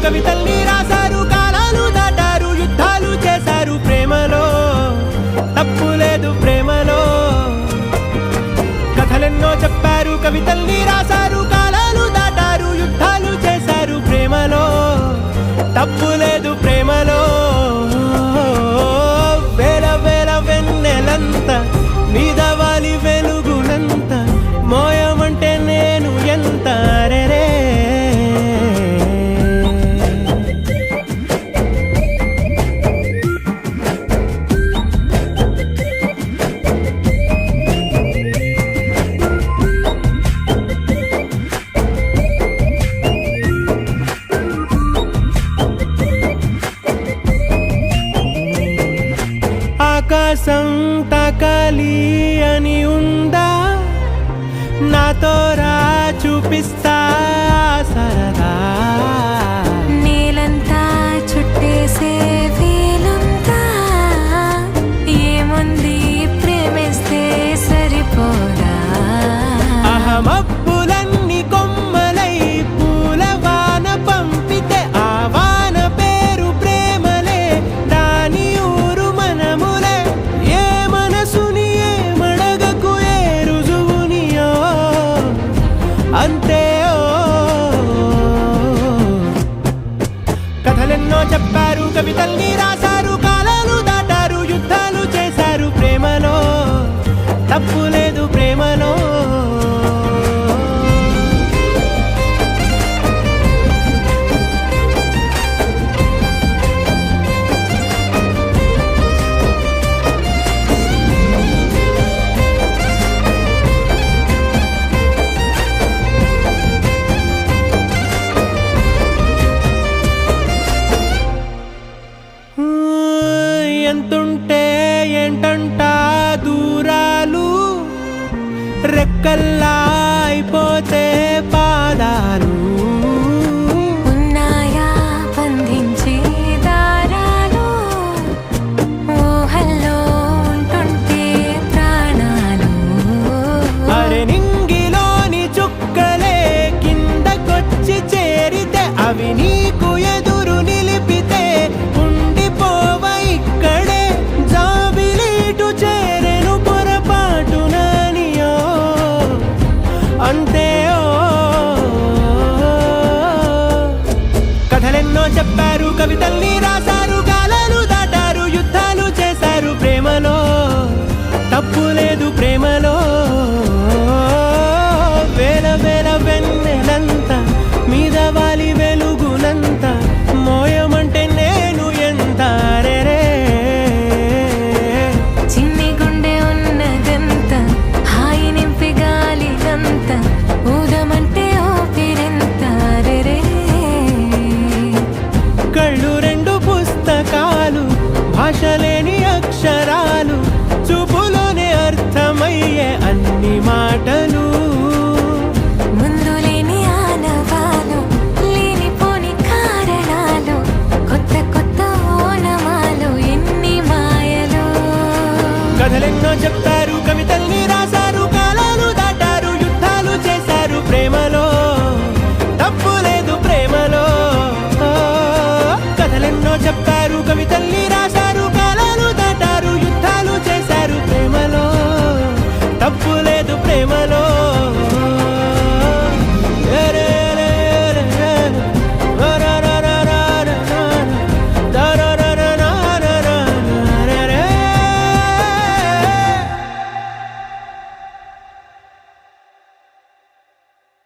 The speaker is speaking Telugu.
కవితల్ని రాశారు, కాలాలు దాటారు, యుద్ధాలు చేశారు ప్రేమలో, తప్పు లేదు ప్రేమలో. కథలెన్నో చెప్పారు, కవితల్ని రాశారు, కాలాలు దాటారు, యుద్ధాలు చేశారు ప్రేమలో, తప్పు లేదు ప్రేమలో. వేల వేల వెన్నెలంత మీద వాలి వెలుగునంత మోయమంటే నేను ఎంత రే. ఆకాశం తాకాలి అని ఉందా, నాతో రా చూపిస్తా సరదా. నీలంతా చుట్టేసే వీలుందా, ఏముంది ప్రేమిస్తే సరిపోదా. అహమబ్బులన్నీ కొమ్మలై పూల వాన పంపితే ఆ వాన పేరు ప్రేమలే, దాని ఊరు మనములే. ఏ మనసుని ఏ మడగకు ఏ రుజువునియో అంతే. కథలెన్నో చెప్పారు, కవితల్ని రాశారు, కాలాలు దాటారు, యుద్ధాలు చేశారు ప్రేమలో, తప్పు లేదు ప్రేమలో. ఎంతుంటే ఏంటంట దూరాలు, రెక్కల్లా అయిపోతే పాదాలు. ఉన్నాయా బంధించే దారాలు, ఊహల్లో ఉంటుంటే ప్రాణాలు. అరే నింగిలోని చుక్కలే కిందకొచ్చి చేరితే, అవి నీకు ఎదురు నిలిపితే ఉండిపోవ ఇక్కడే. జాబిలీటు చేరెను పొరపాటుననియో అంతే. కథలెన్నో చెప్పారు, కవితల్ని రాశారు, కాలాలు దాటారు, యుద్ధాలు చేశారు ప్రేమలో, తప్పు లేదు ప్రేమలో. వేల వేల వెన్నెలంత మీద వాలి వెలుగునంత మోయమంటే నేను ఎంత రే. చిన్ని గుండె ఉన్నదంత హాయి నింపి గాలినంత ఊదమంటే ఊపిరెంత రే. కళ్ళు రెండు పుస్తకాలు, భాష లేని అక్షరాలు, చూపులోనే అర్థమయ్యే అన్ని మాటలు. ముందు లేని ఆనవాలు, లేనిపోని కారణాలు, కొత్త కొత్త ఓనమాలు, ఎన్ని మాయలు. కథలెన్నో చెప్తారు, కవితల్ని రాశారు, కాలాలు దాటారు, యుద్ధాలు చేశారు ప్రేమలో, తప్పు లేదు ప్రేమలో. కథలెన్నో చెప్తారు, కవితల్ని రాశారు, కాలాలు దాటారు, యుద్ధాలు చేశారు ప్రేమలో, తప్పు లేదు